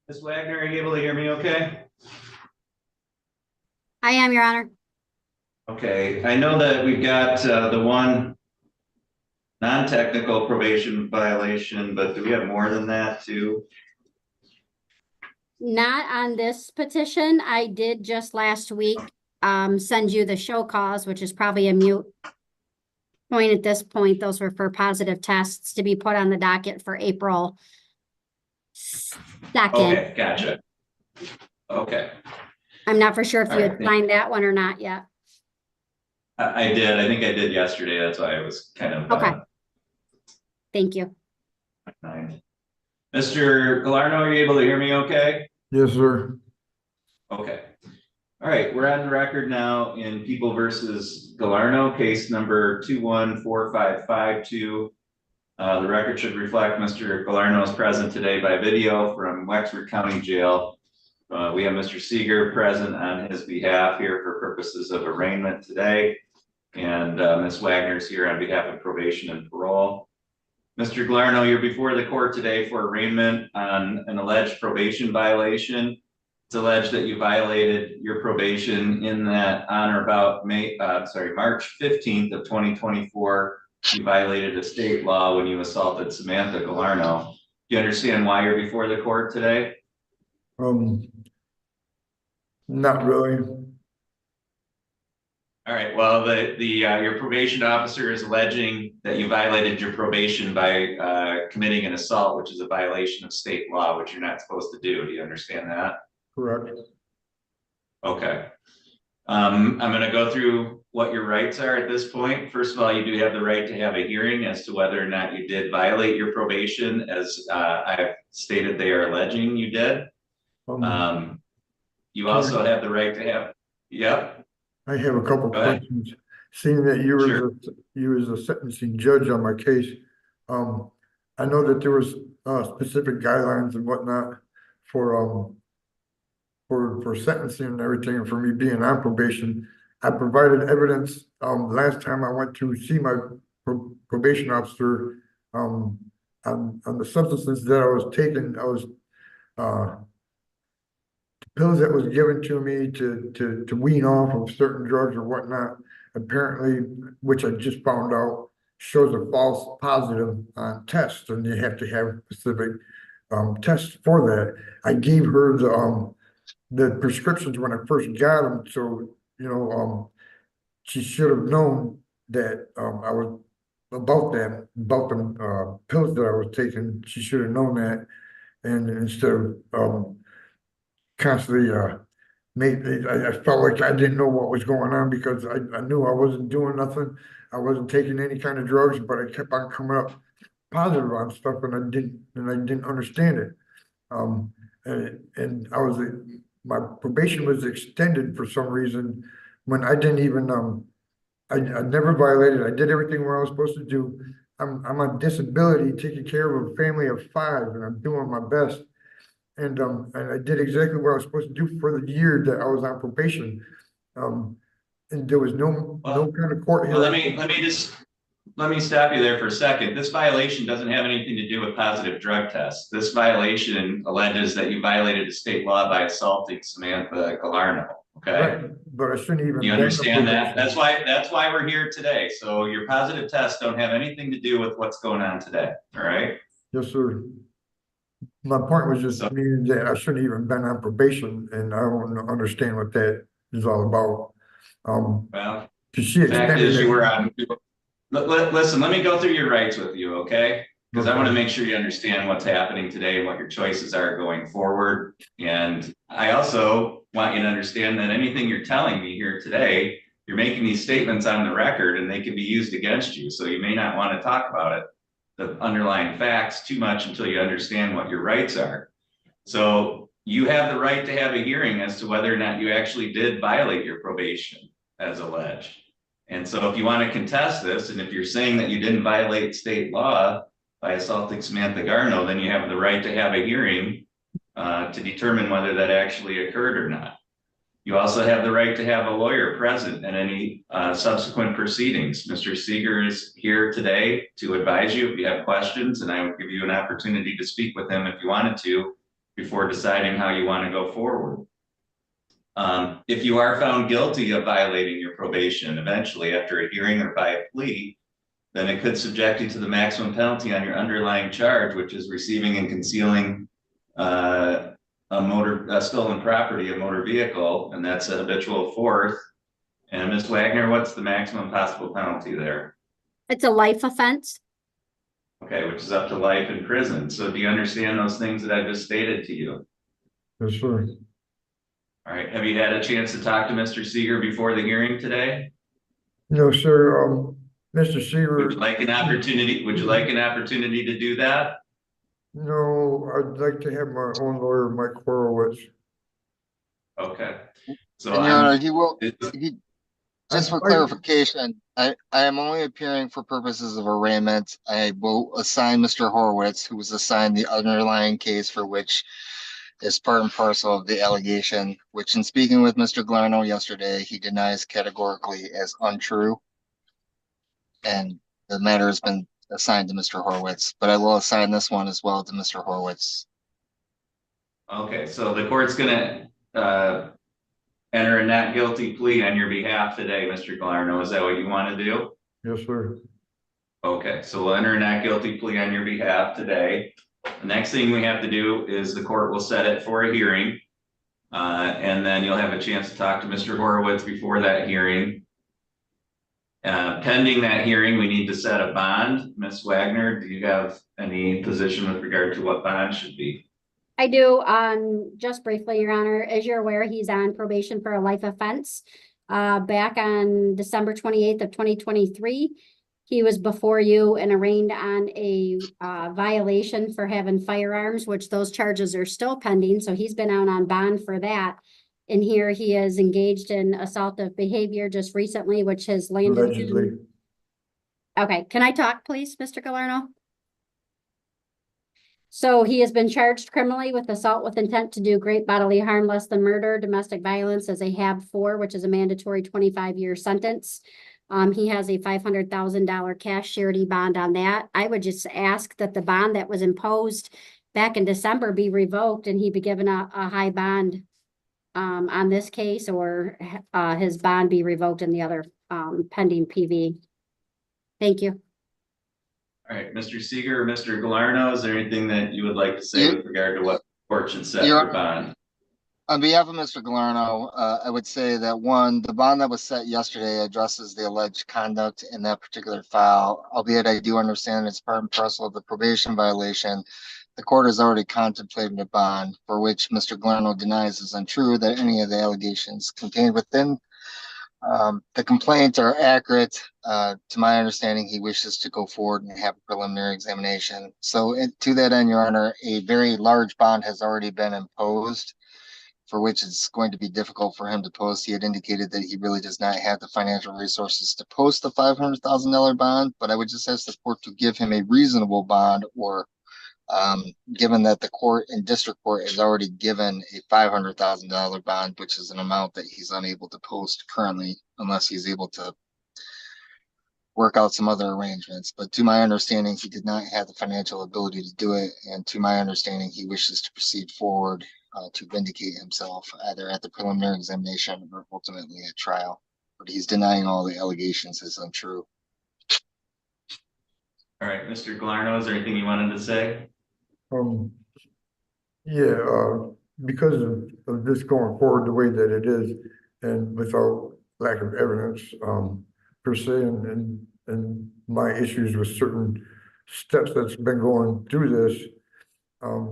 Ms. Wagner, are you able to hear me okay? I am, Your Honor. Okay, I know that we've got the one non-technical probation violation, but do we have more than that too? Not on this petition. I did just last week send you the show cause, which is probably a mute point at this point. Those were for positive tests to be put on the docket for April 2nd. Okay, gotcha. Okay, I'm not for sure if all you had right. signed that one or not yet. I did. I think I did yesterday. That's why I was kind of Okay, thank you. behind. Mr. Galarno, are you able to hear me okay? Yes, sir. Okay. All right, we're on the record now in People versus Galarno, case number 214552. The record should reflect Mr. Galarno is present today by video from Wexford County Jail. We have Mr. Seeger present on his behalf here for purposes of arraignment today. And Ms. Wagner is here on behalf of probation and parole. Mr. Galarno, you're before the court today for arraignment on an alleged probation violation. It's alleged that you violated your probation in that on or about March 15th of 2024. You violated a state law when you assaulted Samantha Galarno. Do you understand why you're before the court today? Not really. All right, well, your probation officer is alleging that you violated your probation by committing an assault, which is a violation of state law, which you're not supposed to do. Do you understand that? Correct. Okay. I'm going to go through what your rights are at this point. First of all, you do have the right to have a hearing as to whether or not you did violate your probation, as I've stated they are alleging you did. You also have the right to have, yep. I have a couple questions. Seeing that you was a sentencing judge on my case, I know that there was specific guidelines and whatnot for sentencing and everything, and for me being on probation. I provided evidence last time I went to see my probation officer on the substances that I was taking. I was pills that was given to me to wean off of certain drugs or whatnot, apparently, which I just found out, shows a false positive test, and you have to have specific tests for that. I gave her the prescriptions when I first got them, so she should have known that I was about them pills that I was taking. She should have known that, and instead of constantly I felt like I didn't know what was going on because I knew I wasn't doing nothing. I wasn't taking any kind of drugs, but I kept on coming up positive on stuff, and I didn't understand it. And my probation was extended for some reason when I didn't even I never violated. I did everything what I was supposed to do. I'm on disability, taking care of a family of 5, and I'm doing my best. And I did exactly what I was supposed to do for the year that I was on probation. And there was no kind of court Well, hearing. let me stop you there for a second. This violation doesn't have anything to do with positive drug tests. This violation alleges that you violated a state law by assaulting Samantha Galarno. Okay. Right, but I shouldn't even. You understand that? That's why we're here today. So your positive tests don't have anything to do with what's going on today. All right. Yes, sir. My point was just meaning that I shouldn't even been on probation, and I don't understand what that is all about. Well, because she the fact is you extended were it. on. Listen, let me go through your rights with you, okay? Because I want to make sure you understand what's happening today and what your choices are going forward. And I also want you to understand that anything you're telling me here today, you're making these statements on the record and they can be used against you. So you may not want to talk about it, the underlying facts, too much until you understand what your rights are. So you have the right to have a hearing as to whether or not you actually did violate your probation as alleged. And so if you want to contest this, and if you're saying that you didn't violate state law by assaulting Samantha Galarno, then you have the right to have a hearing to determine whether that actually occurred or not. You also have the right to have a lawyer present in any subsequent proceedings. Mr. Seeger is here today to advise you if you have questions, and I will give you an opportunity to speak with him if you wanted to before deciding how you want to go forward. If you are found guilty of violating your probation, eventually after a hearing or by a plea, then it could subject you to the maximum penalty on your underlying charge, which is receiving and concealing a stolen property, a motor vehicle, and that's a habitual fourth. And Ms. Wagner, what's the maximum possible penalty there? It's a life offense. Okay, which is up to life in prison. So do you understand those things that I just stated to you? Yes, sir. All right, have you had a chance to talk to Mr. Seeger before the hearing today? No, sir, Mr. Would Seaver. you like an opportunity to do that? No, I'd like to have my own lawyer, Mike Horowitz. Okay. So And Your Honor, just for I- clarification, I am only appearing for purposes of arraignment. I will assign Mr. Horowitz, who was assigned the underlying case for which is part and parcel of the allegation, which in speaking with Mr. Glarno yesterday, he denies categorically as untrue. And the matter has been assigned to Mr. Horowitz, but I will assign this one as well to Mr. Horowitz. Okay, so the court's gonna enter a not guilty plea on your behalf today, Mr. Glarno. Is that what you want to do? Yes, sir. Okay, so we'll enter a not guilty plea on your behalf today. The next thing we have to do is the court will set it for a hearing. And then you'll have a chance to talk to Mr. Horowitz before that hearing. Pending that hearing, we need to set a bond. Ms. Wagner, do you have any position with regard to what bond should be? I do, just briefly, Your Honor, as you're aware, he's on probation for a life offense. Back on December 28th of 2023, he was before you and arraigned on a violation for having firearms, which those charges are still pending. So he's been out on bond for that. And here he is engaged in assaultive behavior just recently, which has landed Allegedly. him. Okay, can I talk, please, Mr. Galerno? So he has been charged criminally with assault with intent to do great bodily harm less than murder, domestic violence as a HAB 4, which is a mandatory 25-year sentence. He has a $500,000 cash surety bond on that. I would just ask that the bond that was imposed back in December be revoked and he be given a high bond on this case, or his bond be revoked in the other pending PV. Thank you. All right, Mr. Seeger or Mr. Galarno, is there anything that you would like to say with regard to what court should set for bond? On behalf of Mr. Galarno, I would say that one, the bond that was set yesterday addresses the alleged conduct in that particular file, albeit I do understand it's part and parcel of the probation violation. The court has already contemplated a bond for which Mr. Galarno denies is untrue, that any of the allegations contained within the complaints are accurate. To my understanding, he wishes to go forward and have a preliminary examination. So to that end, Your Honor, a very large bond has already been imposed, for which it's going to be difficult for him to post. He had indicated that he really does not have the financial resources to post a $500,000 bond, but I would just ask the court to give him a reasonable bond, or given that the court and district court has already given a $500,000 bond, which is an amount that he's unable to post currently unless he's able to work out some other arrangements. But to my understanding, he did not have the financial ability to do it. And to my understanding, he wishes to proceed forward to vindicate himself either at the preliminary examination or ultimately at trial. But he's denying all the allegations as untrue. All right, Mr. Galarno, is there anything you wanted to say? Yeah, because of this going forward the way that it is, and without lack of evidence, per se, and my issues with certain steps that's been going through this, I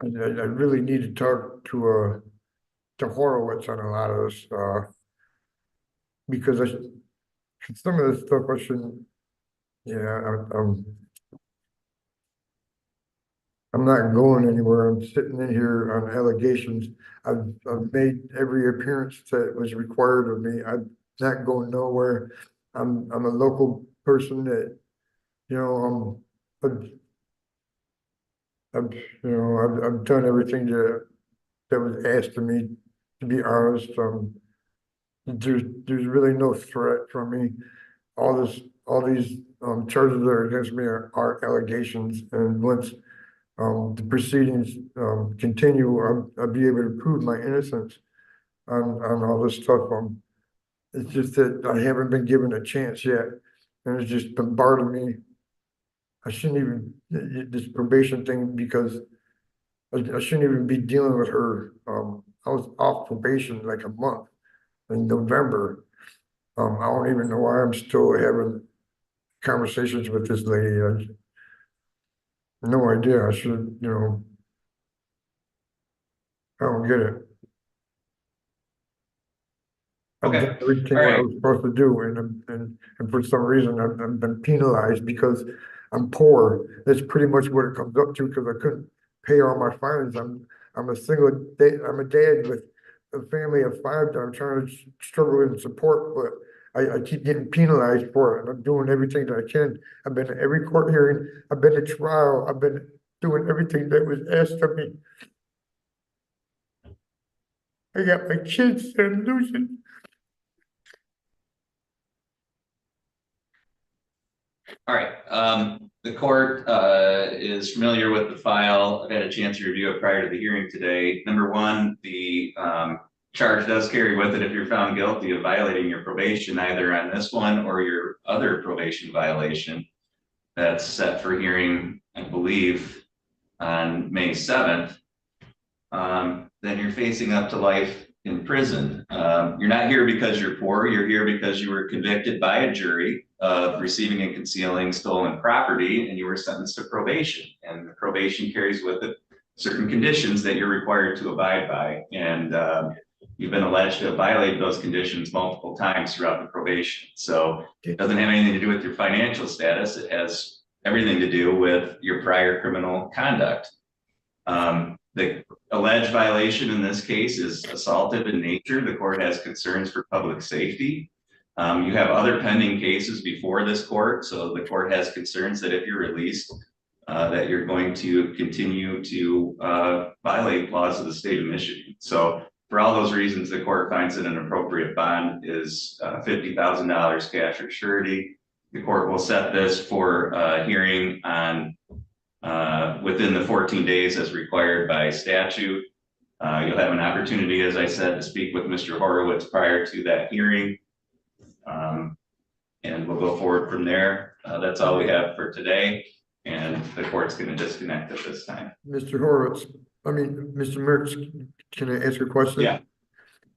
really need to talk to Horowitz on a lot of this, because some of this stuff I shouldn't. Yeah, I'm not going anywhere. I'm sitting in here on allegations. I've made every appearance that was required of me. I'm not going nowhere. I'm a local person that, I've done everything that was asked of me, to be honest. There's really no threat from me. All these charges that are against me are allegations, and once the proceedings continue, I'll be able to prove my innocence on all this stuff. It's just that I haven't been given a chance yet, and it's just bombarding me. I shouldn't even, this probation thing, because I shouldn't even be dealing with her. I was off probation like a month in November. I don't even know why I'm still having conversations with this lady. No idea. I should, I don't get it. I've Okay. done everything All I right. was supposed to do, and for some reason I've been penalized because I'm poor. That's pretty much what it comes up to, because I couldn't pay all my fines. I'm a single dad. I'm a dad with a family of 5 that I'm trying to struggle and support, but I keep getting penalized for it, and I'm doing everything that I can. I've been to every court hearing. I've been to trial. I've been doing everything that was asked of me. I got my kids that I'm losing. All right, the court is familiar with the file. I've had a chance to review it prior to the hearing today. Number one, the charge does carry with it, if you're found guilty of violating your probation, either on this one or your other probation violation that's set for hearing, I believe, on May 7th, then you're facing up to life in prison. You're not here because you're poor. You're here because you were convicted by a jury of receiving and concealing stolen property, and you were sentenced to probation. And the probation carries with it certain conditions that you're required to abide by. And you've been alleged to have violated those conditions multiple times throughout the probation. So it doesn't have anything to do with your financial status. It has everything to do with your prior criminal conduct. The alleged violation in this case is assaultive in nature. The court has concerns for public safety. You have other pending cases before this court, so the court has concerns that if you're released, that you're going to continue to violate laws of the state of Michigan. So for all those reasons, the court finds that an appropriate bond is $50,000 cash or surety. The court will set this for hearing on within the 14 days as required by statute. You'll have an opportunity, as I said, to speak with Mr. Horowitz prior to that hearing. And we'll go forward from there. That's all we have for today. And the court's going to disconnect at this time. Mr. Horowitz, Mr. Mertz, can I ask a question? Yeah,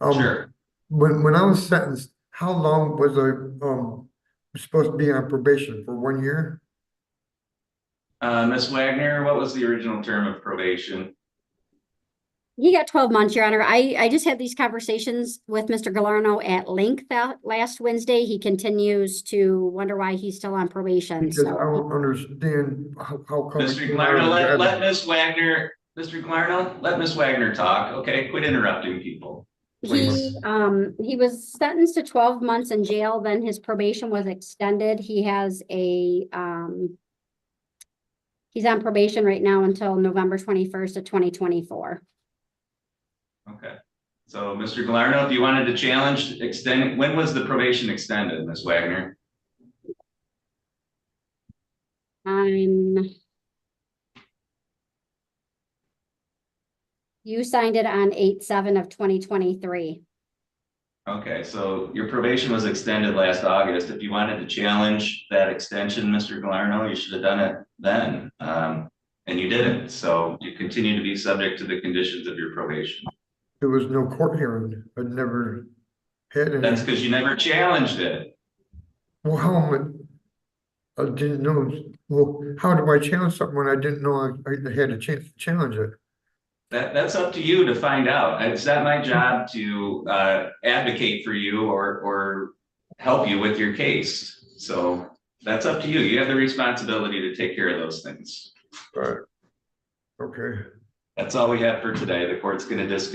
sure. When I was sentenced, how long was I supposed to be on probation? For 1 year? Ms. Wagner, what was the original term of probation? He got 12 months, Your Honor. I just had these conversations with Mr. Galarno at length last Wednesday. He continues to wonder why he's still on probation. Because I So don't understand how come. Mr. Galarno, let Ms. Wagner, Mr. Galarno, let Ms. Wagner talk. Okay, quit interrupting people. Please. he was sentenced to 12 months in jail. Then his probation was extended. He has a he's on probation right now until November 21st of 2024. Okay, so Mr. Galarno, if you wanted to challenge extend, when was the probation extended, Ms. Wagner? You signed it on 8/7 of 2023. Okay, so your probation was extended last August. If you wanted to challenge that extension, Mr. Galarno, you should have done it then. And you didn't, so you continue to be subject to the conditions of your probation. There was no court hearing. I never had any. That's because you never challenged it. Well, I didn't know. Well, how do I challenge something when I didn't know I had a chance to challenge it? That's up to you to find out. It's not my job to advocate for you or help you with your case. So that's up to you. You have the responsibility to take care of those things. Right. Okay. That's all we have for today. The court's going to disconnect.